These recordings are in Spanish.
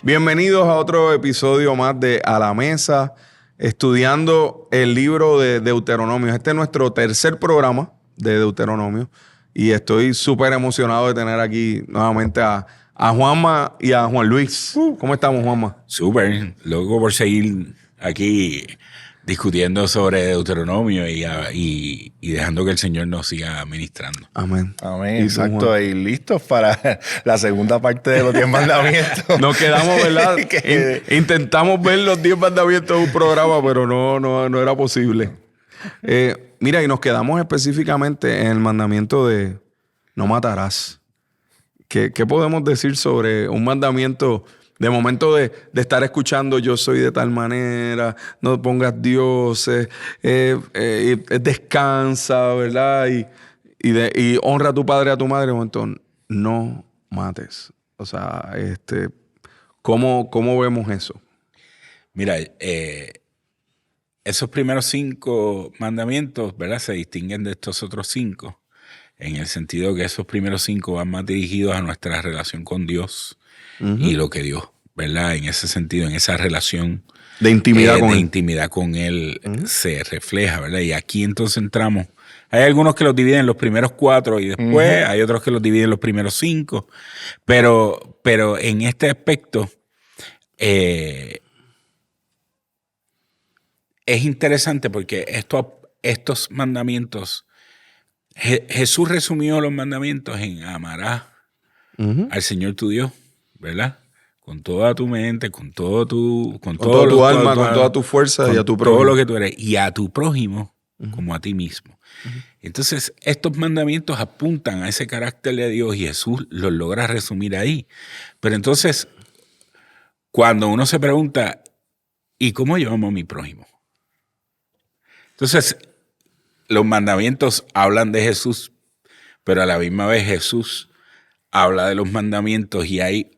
Bienvenidos a otro episodio más de A la Mesa, estudiando el libro de Deuteronomio. Este es nuestro tercer programa de Deuteronomio y estoy súper emocionado de tener aquí nuevamente a Juanma y a Juan Luis. ¿Cómo estamos, Juanma? Súper, loco por seguir aquí discutiendo sobre Deuteronomio y dejando que el Señor nos siga ministrando. Amén. Amén, ¿Y tú, exacto. Juan? Y listos para la segunda parte de los 10 mandamientos. Nos quedamos, ¿verdad? Intentamos ver los 10 mandamientos de un programa, pero no era posible. Mira, y nos quedamos específicamente en el mandamiento de no matarás. ¿Qué podemos decir sobre un mandamiento de momento de estar escuchando yo soy de tal manera, no pongas dioses, descansa, ¿verdad? Y honra a tu padre y a tu madre, entonces no mates. O sea, ¿cómo vemos eso? Mira, esos primeros 5 mandamientos, ¿verdad? Se distinguen de estos otros 5 en el sentido que esos primeros 5 van más dirigidos a nuestra relación con Dios y lo que Dios, ¿verdad? En ese sentido, en esa relación de intimidad con Él se refleja, ¿verdad? Y aquí entonces entramos. Hay algunos que los dividen en los primeros 4 y después hay otros que los dividen en los primeros 5, pero en este aspecto es interesante porque estos mandamientos, Jesús resumió los mandamientos en amarás al Señor tu Dios, ¿verdad? Con toda tu mente, con toda tu alma, con toda tu fuerza y a tu prójimo. Todo lo que tú eres. Y a tu prójimo como a ti mismo. Entonces, estos mandamientos apuntan a ese carácter de Dios y Jesús los logra resumir ahí. Pero entonces, cuando uno se pregunta, ¿y cómo yo amo a mi prójimo? Entonces, los mandamientos hablan de Jesús, pero a la misma vez Jesús habla de los mandamientos y hay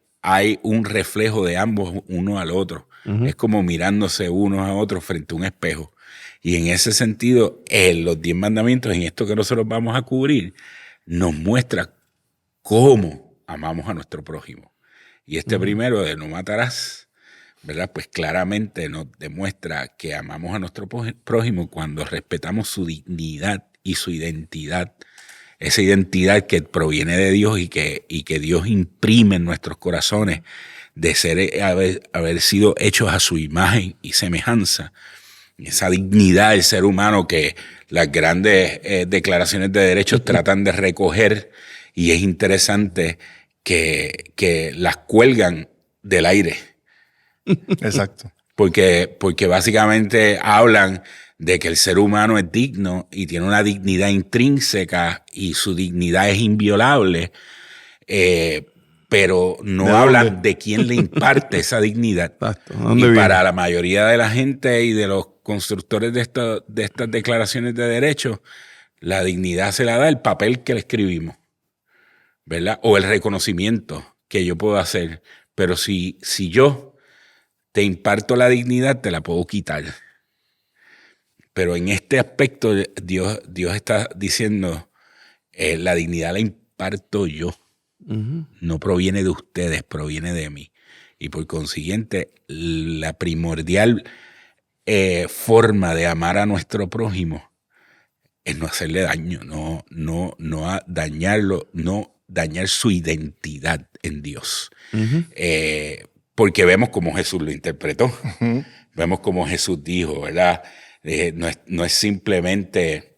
un reflejo de ambos uno al otro. Es como mirándose unos a otros frente a un espejo. Y en ese sentido, los 10 mandamientos, en esto que nosotros vamos a cubrir, nos muestra cómo amamos a nuestro prójimo. Y primero de no matarás, ¿verdad? Pues claramente nos demuestra que amamos a nuestro prójimo cuando respetamos su dignidad y su identidad. Esa identidad que proviene de Dios y que Dios imprime en nuestros corazones de haber sido hechos a su imagen y semejanza. Esa dignidad del ser humano que las grandes declaraciones de derechos tratan de recoger, y es interesante que las cuelgan del aire. Exacto. Porque básicamente hablan de que el ser humano es digno y tiene una dignidad intrínseca y su dignidad es inviolable, pero no hablan de quién le imparte esa dignidad. Y para la mayoría de la gente y de los constructores de estas declaraciones de derechos, la dignidad se la da el papel que le escribimos, ¿verdad? O el reconocimiento que yo puedo hacer. Pero si yo te imparto la dignidad, te la puedo quitar. Pero en este aspecto Dios está diciendo, la dignidad la imparto yo. No proviene de ustedes, proviene de mí. Y por consiguiente, la primordial forma de amar a nuestro prójimo es no hacerle daño, no dañarlo, no dañar su identidad en Dios. Porque vemos cómo Jesús lo interpretó. Vemos cómo Jesús dijo, ¿verdad? No es simplemente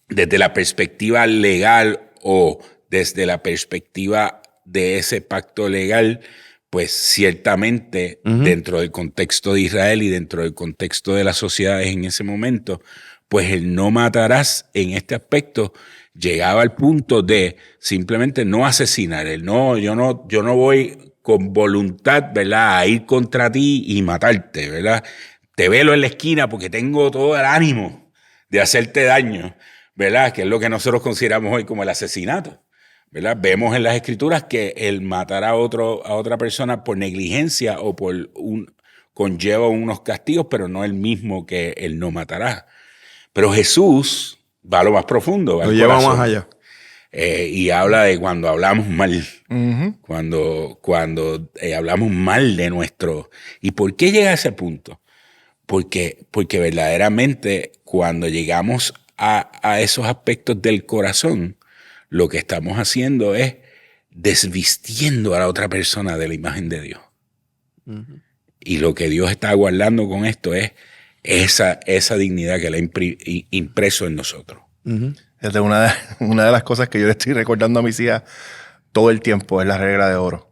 desde la perspectiva legal o desde la perspectiva de ese pacto legal, pues ciertamente dentro del contexto de Israel y dentro del contexto de las sociedades en ese momento, pues el no matarás en este aspecto llegaba al punto de simplemente no asesinar. Yo no voy con voluntad, ¿verdad?, a ir contra ti y matarte, ¿verdad? Te velo en la esquina porque tengo todo el ánimo de hacerte daño, ¿verdad? Que es lo que nosotros consideramos hoy como el asesinato, ¿verdad? Vemos en las Escrituras que el matar a otra persona por negligencia o conlleva unos castigos, pero no el mismo que el no matará. Pero Jesús va a lo más profundo. Lo lleva más allá. y habla de cuando hablamos mal, cuando hablamos mal de nuestro... ¿Y por qué llega a ese punto? Porque verdaderamente cuando llegamos a esos aspectos del corazón, lo que estamos haciendo es desvistiendo a la otra persona de la imagen de Dios. Y lo que Dios está guardando con esto es esa dignidad que Él ha impreso en nosotros. Una de las cosas que yo le estoy recordando a mis hijas todo el tiempo es la regla de oro.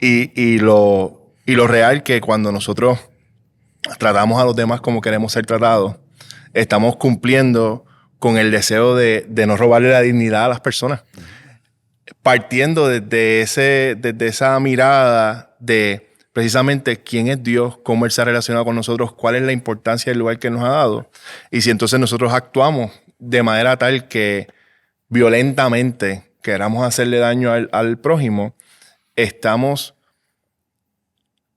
y lo real que cuando nosotros tratamos a los demás como queremos ser tratados, estamos cumpliendo con el deseo de no robarle la dignidad a las personas. Partiendo desde esa mirada de precisamente quién es Dios, cómo Él se ha relacionado con nosotros, cuál es la importancia del lugar que nos ha dado. Y si entonces nosotros actuamos de manera tal que violentamente queramos hacerle daño al prójimo, estamos,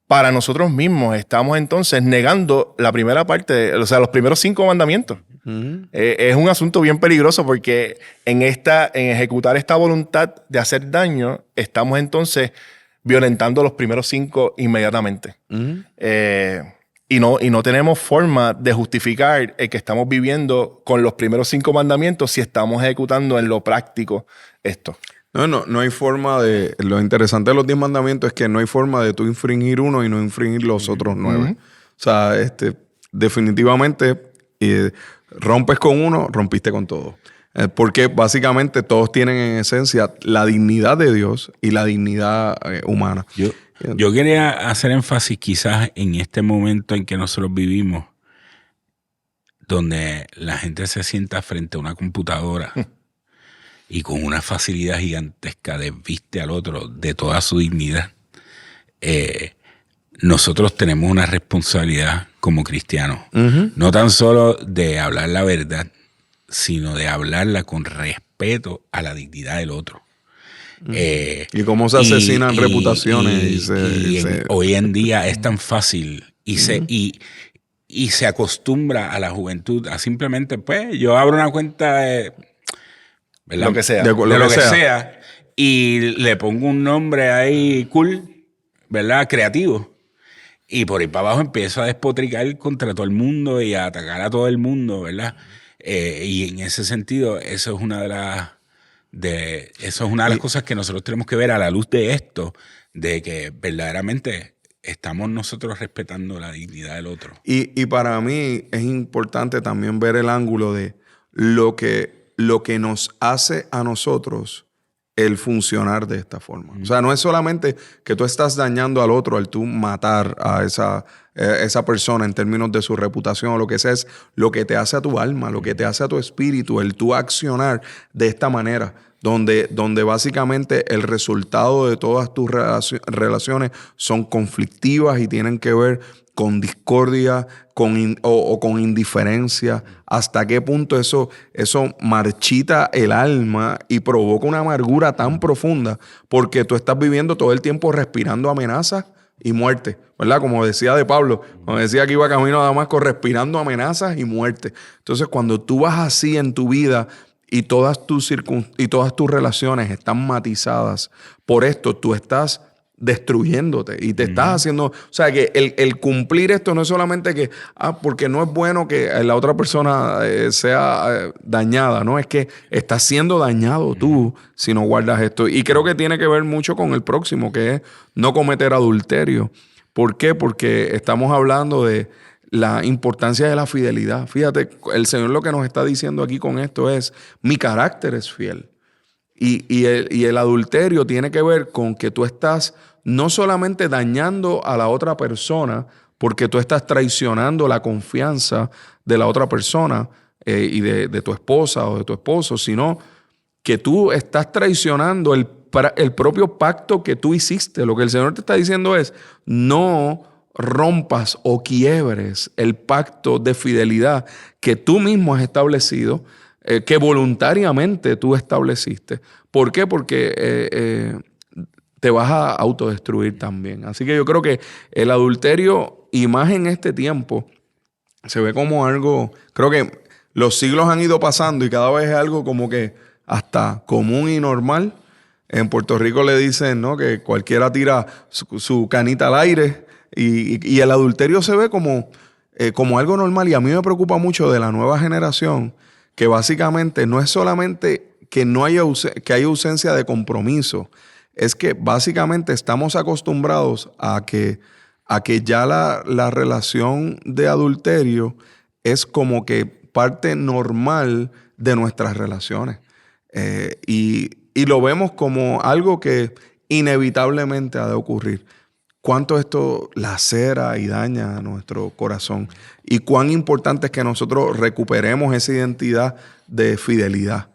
para nosotros mismos, estamos entonces negando la primera parte, o sea, los primeros 5 mandamientos. Es un asunto bien peligroso porque en ejecutar esta voluntad de hacer daño, estamos entonces violentando los primeros 5 inmediatamente. Y no tenemos forma de justificar el que estamos viviendo con los primeros 5 mandamientos si estamos ejecutando en lo práctico esto. No hay forma de... Lo interesante de los 10 mandamientos es que no hay forma de tú infringir uno y no infringir los otros 9. O sea, definitivamente rompes con uno, rompiste con todo. Porque básicamente todos tienen en esencia la dignidad de Dios y la dignidad humana. Yo quería hacer énfasis quizás en este momento en que nosotros vivimos, donde la gente se sienta frente a una computadora y con una facilidad gigantesca desviste al otro de toda su dignidad. Nosotros tenemos una responsabilidad como cristianos, no tan solo de hablar la verdad, sino de hablarla con respeto a la dignidad del otro. Y cómo se asesinan reputaciones. Hoy en día es tan fácil y se acostumbra a la juventud a simplemente, pues, yo abro una cuenta de lo que sea, de lo que sea, y le pongo un nombre ahí cool, ¿verdad? Creativo. Y por ahí para abajo empiezo a despotricar contra todo el mundo y a atacar a todo el mundo, ¿verdad? Y en ese sentido, eso es una de las cosas que nosotros tenemos que ver a la luz de esto, de que verdaderamente estamos nosotros respetando la dignidad del otro. Y para mí es importante también ver el ángulo de lo que nos hace a nosotros el funcionar de esta forma. O sea, no es solamente que tú estás dañando al otro al tú matar a esa persona en términos de su reputación o lo que sea, es lo que te hace a tu alma, lo que te hace a tu espíritu, el tú accionar de esta manera, donde básicamente el resultado de todas tus relaciones son conflictivas y tienen que ver con discordia, con indiferencia. ¿Hasta qué punto eso marchita el alma y provoca una amargura tan profunda? Porque tú estás viviendo todo el tiempo respirando amenazas y muerte, ¿verdad? Como decía de Pablo, cuando decía que iba camino a Damasco respirando amenazas y muerte. Entonces, cuando tú vas así en tu vida y todas tus relaciones están matizadas por esto, tú estás destruyéndote y te estás haciendo... O sea, que el cumplir esto no es solamente que... porque no es bueno que la otra persona sea dañada, ¿no? Es que estás siendo dañado tú si no guardas esto. Y creo que tiene que ver mucho con el próximo, que es no cometer adulterio. ¿Por qué? Porque estamos hablando de la importancia de la fidelidad. Fíjate, el Señor lo que nos está diciendo aquí con esto es, mi carácter es fiel. Y el adulterio tiene que ver con que tú estás no solamente dañando a la otra persona, porque tú estás traicionando la confianza de la otra persona y de tu esposa o de tu esposo, sino que tú estás traicionando el propio pacto que tú hiciste. Lo que el Señor te está diciendo es, no rompas o quiebres el pacto de fidelidad que tú mismo has establecido, que voluntariamente tú estableciste. ¿Por qué? Porque te vas a autodestruir también. Así que yo creo que el adulterio, y más en este tiempo, se ve como algo... Creo que los siglos han ido pasando y cada vez es algo como que hasta común y normal. En Puerto Rico le dicen, ¿no?, que cualquiera tira su canita al aire y el adulterio se ve como algo normal. Y a mí me preocupa mucho de la nueva generación, que básicamente no es solamente que hay ausencia de compromiso, es que básicamente estamos acostumbrados a que ya la relación de adulterio es como que parte normal de nuestras relaciones. Y lo vemos como algo que inevitablemente ha de ocurrir. Cuánto esto lacera y daña a nuestro corazón. Y cuán importante es que nosotros recuperemos esa identidad de fidelidad.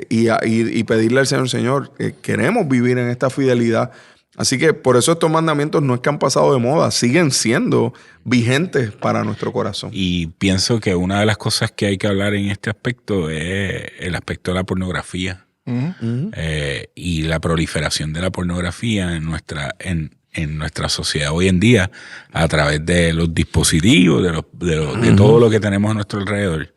Y pedirle al Señor, que queremos vivir en esta fidelidad. Así que por eso estos mandamientos no es que han pasado de moda, siguen siendo vigentes para nuestro corazón. Y pienso que una de las cosas que hay que hablar en este aspecto es el aspecto de la pornografía. Y la proliferación de la pornografía en nuestra sociedad hoy en día, a través de los dispositivos, de todo lo que tenemos a nuestro alrededor.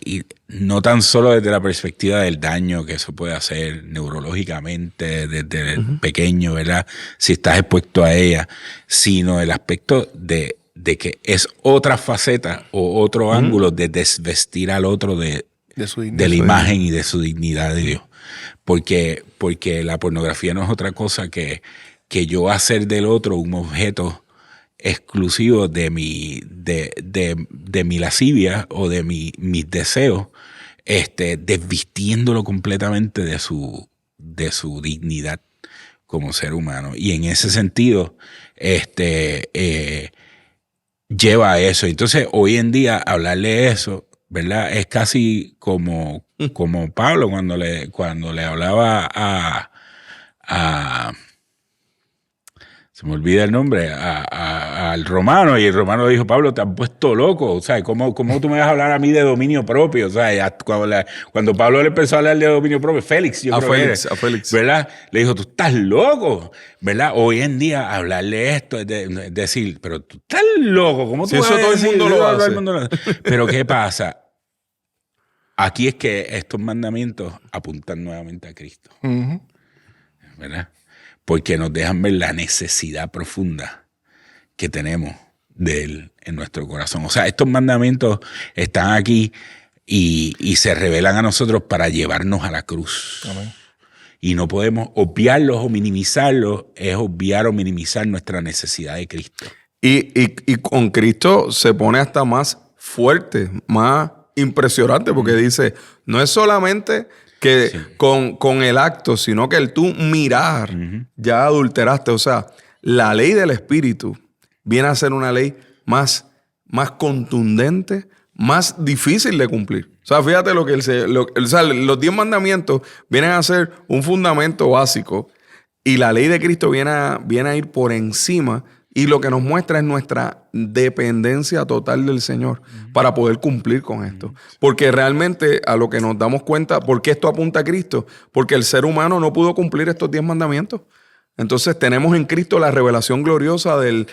Y no tan solo desde la perspectiva del daño que eso puede hacer neurológicamente desde pequeño, ¿verdad?, si estás expuesto a ella, sino el aspecto de que es otra faceta o otro ángulo de desvestir al otro de la imagen y de su dignidad de Dios. Porque la pornografía no es otra cosa que yo hacer del otro un objeto exclusivo de mi lascivia o de mis deseos, desvistiéndolo completamente de su dignidad como ser humano. Y en ese sentido, lleva a eso. Entonces, hoy en día, hablarle de eso, ¿verdad?, es casi como Pablo cuando le hablaba a se me olvida el nombre, al romano, y el romano dijo: Pablo, te han puesto loco, o sea, ¿cómo tú me vas a hablar a mí de dominio propio? O sea, cuando Pablo le empezó a hablar de dominio propio, Félix, a Félix, ¿verdad?, le dijo: tú estás loco, ¿verdad? Hoy en día hablarle esto es decir, pero tú estás loco, ¿cómo tú vas a decir? Todo el mundo lo hace. Pero ¿qué pasa? Aquí es que estos mandamientos apuntan nuevamente a Cristo, ¿verdad? Porque nos dejan ver la necesidad profunda que tenemos de Él en nuestro corazón. O sea, estos mandamientos están aquí y se revelan a nosotros para llevarnos a la cruz. Amén. Y no podemos obviarlos o minimizarlos, es obviar o minimizar nuestra necesidad de Cristo. Y con Cristo se pone hasta más fuerte, más impresionante, porque dice, no es solamente que con el acto, sino que el tú mirar, ya adulteraste. O sea, la ley del Espíritu viene a ser una ley más contundente, más difícil de cumplir. O sea, fíjate lo que los 10 mandamientos vienen a ser un fundamento básico, y la ley de Cristo viene a ir por encima, y lo que nos muestra es nuestra dependencia total del Señor para poder cumplir con esto. Porque realmente a lo que nos damos cuenta, ¿por qué esto apunta a Cristo? Porque el ser humano no pudo cumplir estos 10 mandamientos. Entonces tenemos en Cristo la revelación gloriosa del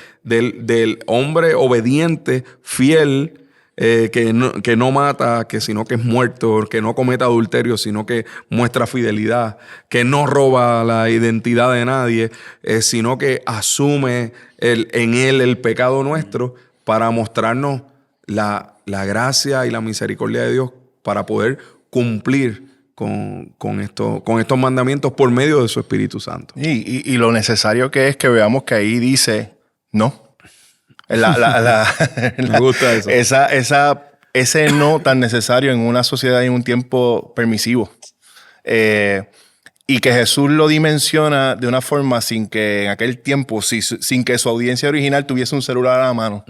hombre obediente, fiel, que no mata, sino que es muerto, que no cometa adulterio, sino que muestra fidelidad, que no roba la identidad de nadie, sino que asume en él el pecado nuestro para mostrarnos la gracia y la misericordia de Dios para poder cumplir con estos mandamientos por medio de su Espíritu Santo. Y lo necesario que es que veamos que ahí dice no. Me gusta eso. Ese no tan necesario en una sociedad y en un tiempo permisivo. Y que Jesús lo dimensiona de una forma sin que en aquel tiempo, sin que su audiencia original tuviese un celular a la mano,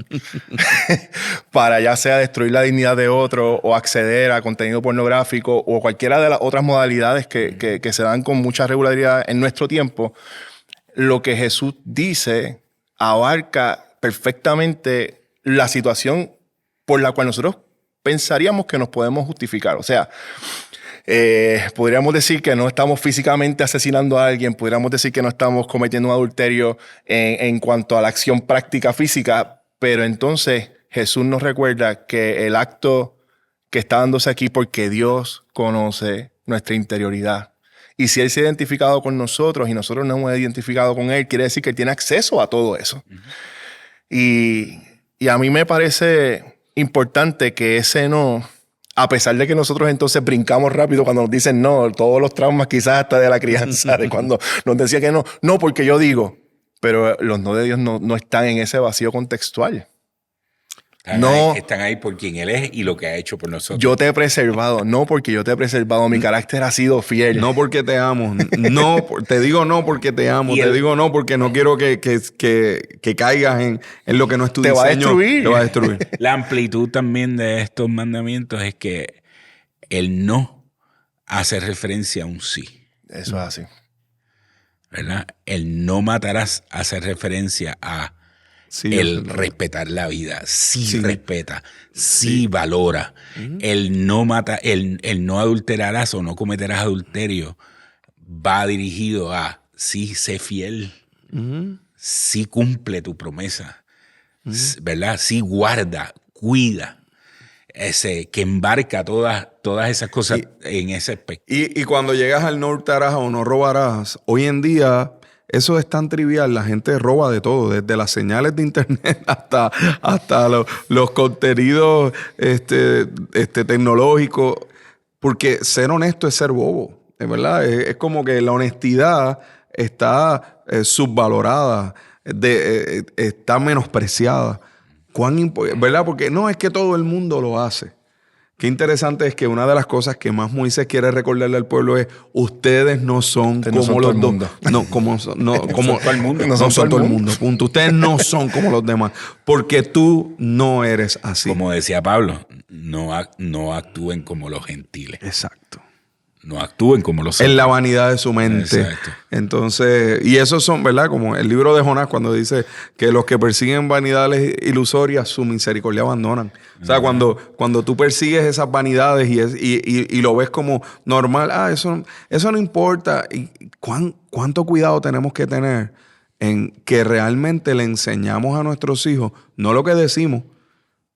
para ya sea destruir la dignidad de otro o acceder a contenido pornográfico o cualquiera de las otras modalidades que se dan con mucha regularidad en nuestro tiempo. Lo que Jesús dice abarca perfectamente la situación por la cual nosotros pensaríamos que nos podemos justificar. O sea, podríamos decir que no estamos físicamente asesinando a alguien, podríamos decir que no estamos cometiendo un adulterio en cuanto a la acción práctica física, pero entonces Jesús nos recuerda que el acto que está dándose aquí porque Dios conoce nuestra interioridad. Y si Él se ha identificado con nosotros y nosotros no hemos identificado con Él, quiere decir que Él tiene acceso a todo eso. Y a mí me parece importante que ese no, a pesar de que nosotros entonces brincamos rápido cuando nos dicen no, todos los traumas quizás hasta de la crianza, de cuando nos decía que no porque yo digo, pero los no de Dios no están en ese vacío contextual. Están ahí por quien Él es y lo que ha hecho por nosotros. Yo te he preservado, no porque yo te he preservado, mi carácter ha sido fiel. No porque te amo, no, te digo no porque te amo, te digo no porque no quiero que caigas en lo que no es tu diseño. Va a destruir. Te va a destruir. La amplitud también de estos mandamientos es que el no hace referencia a un sí. Eso es así. ¿Verdad? El no matarás hace referencia a el respetar la vida. Sí respeta, sí valora. El no mata, el no adulterarás o no cometerás adulterio va dirigido a sí sé fiel, sí cumple tu promesa, ¿verdad? Sí guarda, cuida. Que embarca todas esas cosas en ese aspecto. Y cuando llegas al no hurtarás o no robarás, hoy en día eso es tan trivial. La gente roba de todo, desde las señales de internet hasta los contenidos tecnológicos. Porque ser honesto es ser bobo, ¿verdad? Es como que la honestidad está subvalorada, está menospreciada. ¿Verdad? Porque no es que todo el mundo lo hace. Qué interesante es que una de las cosas que más Moisés quiere recordarle al pueblo es: ustedes no son como los demás. No son todo el mundo. Punto. Ustedes no son como los demás. Porque tú no eres así. Como decía Pablo, no actúen como los gentiles. Exacto. No actúen como los en la vanidad de su mente. Exacto. Entonces, y esos son, ¿verdad? Como el libro de Jonás, cuando dice que los que persiguen vanidades ilusorias, su misericordia abandonan. O sea, cuando tú persigues esas vanidades y lo ves como normal, eso no importa. ¿Y cuánto cuidado tenemos que tener en que realmente le enseñamos a nuestros hijos, no lo que decimos,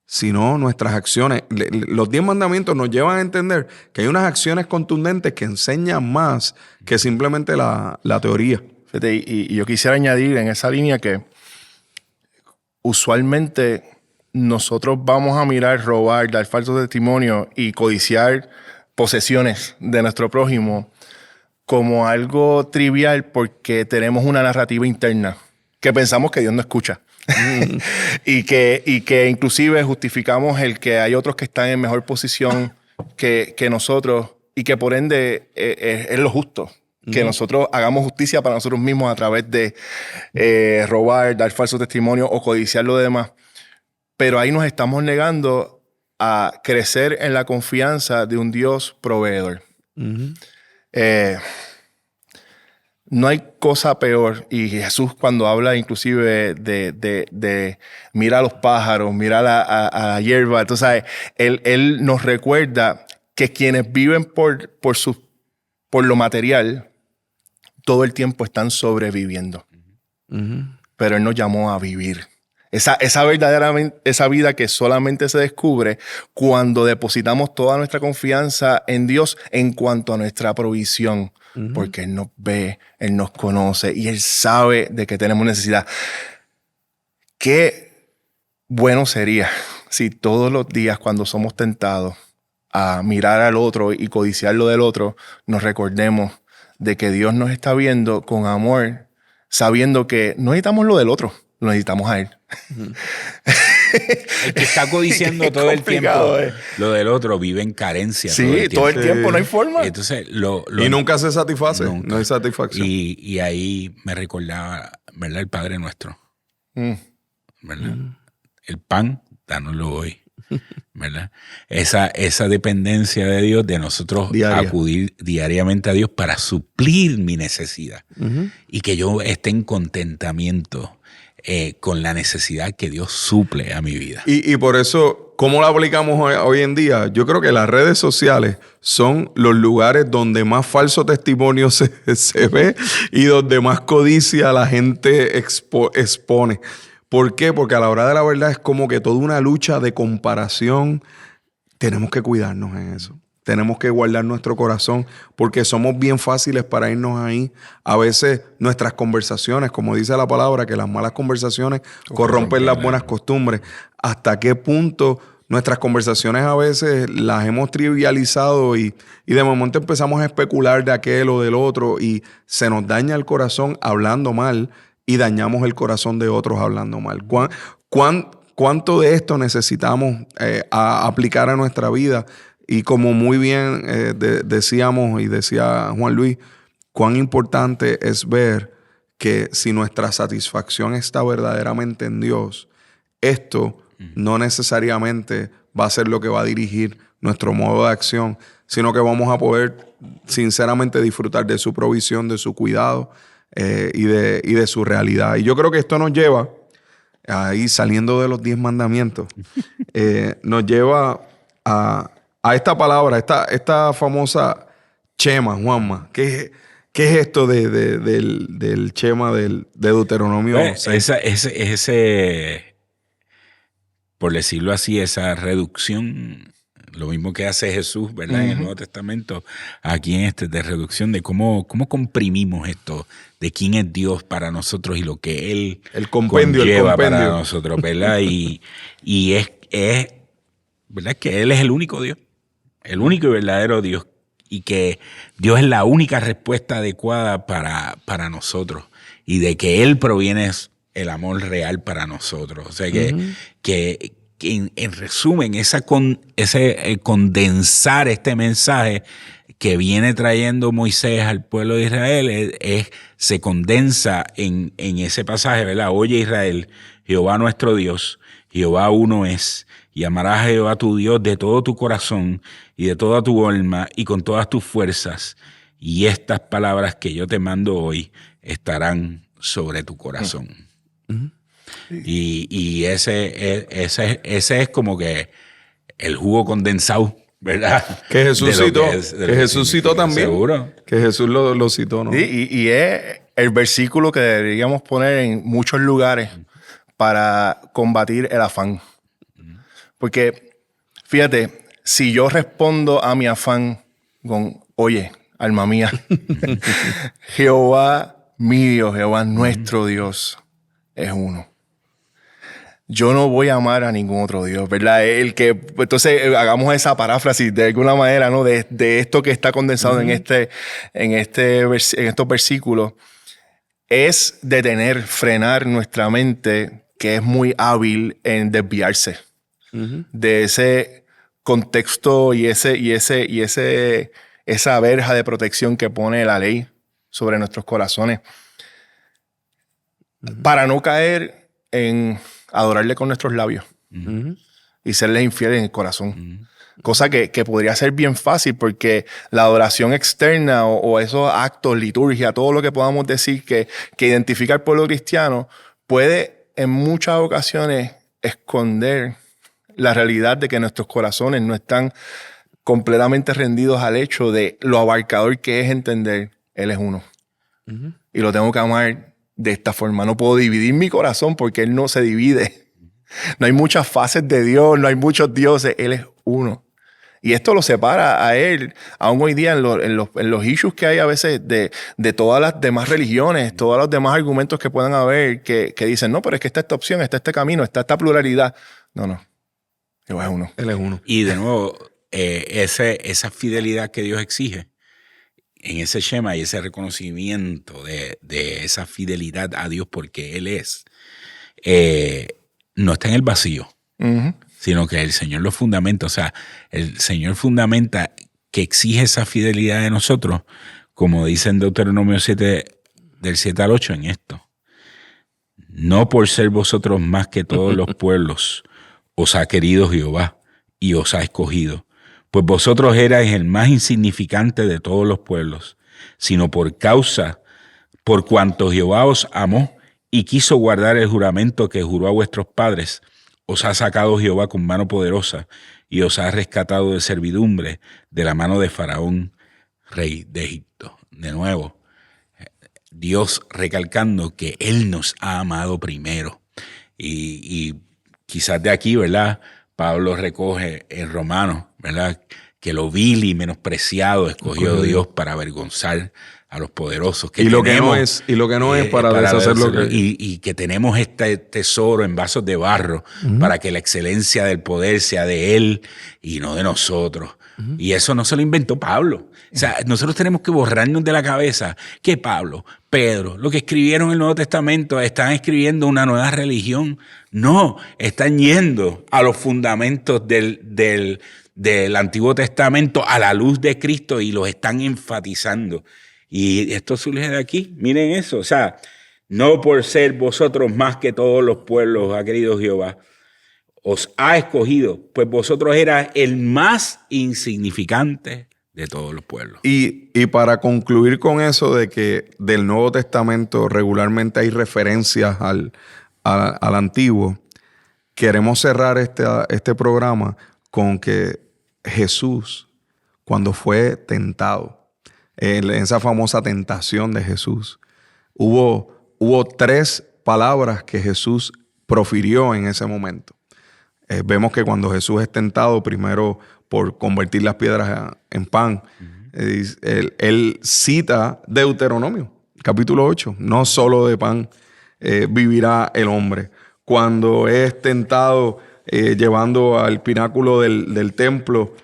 sino nuestras acciones? Los 10 mandamientos nos llevan a entender que hay unas acciones contundentes que enseñan más que simplemente la teoría. Fíjate, y yo quisiera añadir en esa línea que usualmente nosotros vamos a mirar, robar, dar falso testimonio y codiciar posesiones de nuestro prójimo como algo trivial porque tenemos una narrativa interna que pensamos que Dios no escucha. y que inclusive justificamos el que hay otros que están en mejor posición que nosotros y que por ende es lo justo. Que nosotros hagamos justicia para nosotros mismos a través de robar, dar falso testimonio o codiciar lo demás. Pero ahí nos estamos negando a crecer en la confianza de un Dios proveedor. No hay cosa peor, y Jesús cuando habla inclusive de mira a los pájaros, mira a la hierba, entonces él nos recuerda que quienes viven por lo material, todo el tiempo están sobreviviendo. Pero Él nos llamó a vivir. Esa vida que solamente se descubre cuando depositamos toda nuestra confianza en Dios en cuanto a nuestra provisión. Porque Él nos ve, Él nos conoce y Él sabe de que tenemos necesidad. Qué bueno sería si todos los días cuando somos tentados a mirar al otro y codiciar lo del otro, nos recordemos de que Dios nos está viendo con amor, sabiendo que no necesitamos lo del otro, lo necesitamos a Él. El que está codiciando todo el tiempo lo del otro vive en carencia. Sí, todo el tiempo, no hay forma. Y entonces y nunca se satisface, nunca. No hay satisfacción. Y ahí me recordaba, ¿verdad? El Padre Nuestro. ¿Verdad? El pan, dánoslo hoy. ¿Verdad? Esa dependencia de Dios, de nosotros acudir diariamente a Dios para suplir mi necesidad. Y que yo esté en contentamiento con la necesidad que Dios suple a mi vida. Y por eso, ¿cómo la aplicamos hoy en día? Yo creo que las redes sociales son los lugares donde más falso testimonio se ve y donde más codicia la gente expone. ¿Por qué? Porque a la hora de la verdad es como que toda una lucha de comparación tenemos que cuidarnos en eso. Tenemos que guardar nuestro corazón porque somos bien fáciles para irnos ahí. A veces nuestras conversaciones, como dice la palabra, que las malas conversaciones corrompen las buenas costumbres. ¿Hasta qué punto nuestras conversaciones a veces las hemos trivializado y de momento empezamos a especular de aquel o del otro y se nos daña el corazón hablando mal y dañamos el corazón de otros hablando mal? ¿Cuánto de esto necesitamos aplicar a nuestra vida? Y como muy bien decíamos y decía Juan Luis, cuán importante es ver que si nuestra satisfacción está verdaderamente en Dios, esto no necesariamente va a ser lo que va a dirigir nuestro modo de acción, sino que vamos a poder sinceramente disfrutar de su provisión, de su cuidado y de su realidad. Y yo creo que esto nos lleva, ahí saliendo de los 10 mandamientos, nos lleva a esta palabra, esta famosa chema, Juanma. ¿Qué es esto del chema de Deuteronomio? Ese, por decirlo así, esa reducción, lo mismo que hace Jesús, ¿verdad? En el Nuevo Testamento, aquí en de reducción de cómo comprimimos esto, de quién es Dios para nosotros y lo que Él conlleva para nosotros, ¿verdad? y es ¿verdad? Que Él es el único Dios. El único y verdadero Dios, y que Dios es la única respuesta adecuada para nosotros, y de que Él proviene el amor real para nosotros. O sea que en resumen, ese condensar este mensaje que viene trayendo Moisés al pueblo de Israel se condensa en ese pasaje, ¿verdad? Oye Israel, Jehová nuestro Dios, Jehová uno es, y amarás a Jehová tu Dios de todo tu corazón y de toda tu alma y con todas tus fuerzas. Y estas palabras que yo te mando hoy estarán sobre tu corazón. Y ese es como que el jugo condensado, ¿verdad? Que Jesús citó. Que Jesús citó también. Seguro. Que Jesús lo citó, ¿no? Sí, y es el versículo que deberíamos poner en muchos lugares para combatir el afán. Porque, fíjate, si yo respondo a mi afán con, oye, alma mía, Jehová mío, Jehová nuestro Dios es uno. Yo no voy a amar a ningún otro Dios, ¿verdad? Entonces, hagamos esa paráfrasis de alguna manera, ¿no? De esto que está condensado en estos versículos. Es detener, frenar nuestra mente, que es muy hábil en desviarse de ese contexto y esa verja de protección que pone la ley sobre nuestros corazones, para no caer en adorarle con nuestros labios y serle infieles en el corazón. Cosa que podría ser bien fácil, porque la adoración externa o esos actos, liturgia, todo lo que podamos decir que identifica al pueblo cristiano, puede en muchas ocasiones esconder la realidad de que nuestros corazones no están completamente rendidos al hecho de lo abarcador que es entender Él es uno. Y lo tengo que amar de esta forma. No puedo dividir mi corazón porque Él no se divide. No hay muchas fases de Dios, no hay muchos dioses. Él es uno. Y esto lo separa a Él, aún hoy día en los issues que hay a veces de todas las demás religiones, todos los demás argumentos que puedan haber que dicen, no, pero es que está esta opción, está este camino, está esta pluralidad. No. Él es uno. Él es uno. Y de nuevo, esa fidelidad que Dios exige en ese shema y ese reconocimiento de esa fidelidad a Dios porque Él es, no está en el vacío, sino que el Señor lo fundamenta. O sea, el Señor fundamenta que exige esa fidelidad de nosotros, como dice en Deuteronomio 7, del 7 al 8 en esto. No por ser vosotros más que todos los pueblos, os ha querido Jehová y os ha escogido, pues vosotros erais el más insignificante de todos los pueblos, sino por cuanto Jehová os amó y quiso guardar el juramento que juró a vuestros padres, os ha sacado Jehová con mano poderosa y os ha rescatado de servidumbre de la mano de Faraón, rey de Egipto. De nuevo, Dios recalcando que Él nos ha amado primero. Y quizás de aquí, ¿verdad? Pablo recoge en Romanos ¿verdad? Que lo vil y menospreciado escogió Dios para avergonzar a los poderosos. Y lo que no es para deshacer lo que... Y que tenemos este tesoro en vasos de barro para que la excelencia del poder sea de Él y no de nosotros. Y eso no se lo inventó Pablo. O sea, nosotros tenemos que borrarnos de la cabeza que Pablo, Pedro, lo que escribieron en el Nuevo Testamento, están escribiendo una nueva religión. No, están yendo a los fundamentos del Antiguo Testamento a la luz de Cristo y los están enfatizando. Y esto surge de aquí. Miren eso. O sea, no por ser vosotros más que todos los pueblos, ha querido Jehová, os ha escogido, pues vosotros eras el más insignificante de todos los pueblos. Y para concluir con eso de que del Nuevo Testamento regularmente hay referencias al Antiguo, queremos cerrar este programa con que Jesús, cuando fue tentado, en esa famosa tentación de Jesús, hubo 3 palabras que Jesús profirió en ese momento. Vemos que cuando Jesús es tentado, primero por convertir las piedras en pan, él cita Deuteronomio, capítulo 8, no solo de pan vivirá el hombre. Cuando es tentado llevando al pináculo del templo,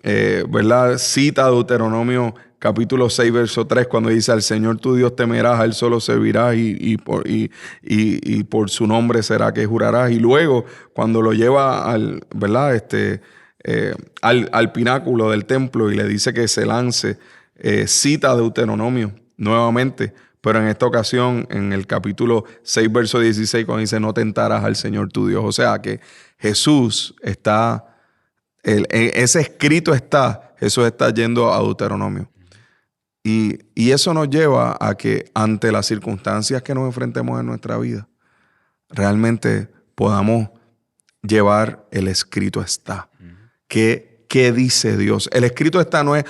¿verdad? Cita Deuteronomio capítulo 6, verso 3, cuando dice: al Señor tu Dios temerás, a Él solo servirás y por su nombre será que jurarás. Y luego, cuando lo lleva ¿verdad? Al pináculo del templo y le dice que se lance, cita Deuteronomio nuevamente, pero en esta ocasión en el capítulo 6, verso 16, cuando dice: no tentarás al Señor tu Dios. O sea que Jesús está, ese escrito está, Jesús está yendo a Deuteronomio. Y eso nos lleva a que ante las circunstancias que nos enfrentemos en nuestra vida, realmente podamos llevar el escrito está. ¿Qué dice Dios? El escrito está no es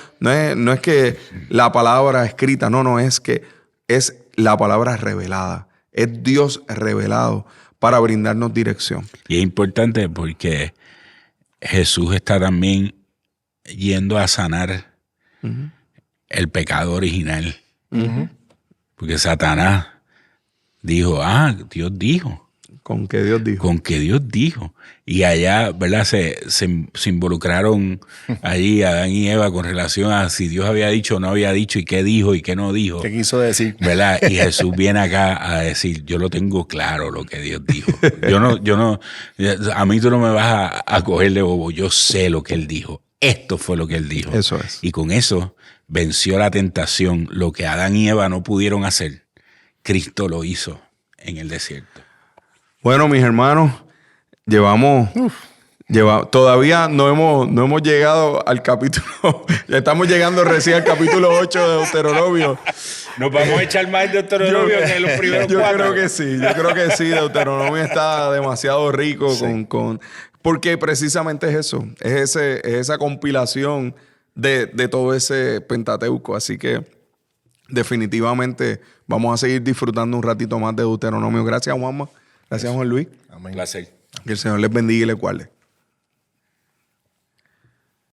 que la palabra escrita, no, es que es la palabra revelada. Es Dios revelado para brindarnos dirección. Y es importante porque Jesús está también yendo a sanar el pecado original. Porque Satanás dijo: Dios dijo. ¿Con qué Dios dijo? Con que Dios dijo. Y allá, ¿verdad? Se involucraron allí Adán y Eva con relación a si Dios había dicho o no había dicho, y qué dijo y qué no dijo. ¿Qué quiso decir? ¿Verdad? Y Jesús viene acá a decir: yo lo tengo claro lo que Dios dijo. Yo no, a mí tú no me vas a coger de bobo. Yo sé lo que Él dijo. Esto fue lo que Él dijo. Eso es. Y con eso venció la tentación. Lo que Adán y Eva no pudieron hacer, Cristo lo hizo en el desierto. Bueno, mis hermanos, todavía no hemos llegado al capítulo, ya estamos llegando recién al capítulo 8 de Deuteronomio. Nos vamos a echar más de Deuteronomio que los primeros 4. Yo creo que sí, Deuteronomio está demasiado rico porque precisamente es eso, es esa compilación de todo ese Pentateuco. Así que definitivamente vamos a seguir disfrutando un ratito más de Deuteronomio. Gracias, Juanma. Gracias, Juan Luis. Amén. Placer. Que el Señor les bendiga y les guarde.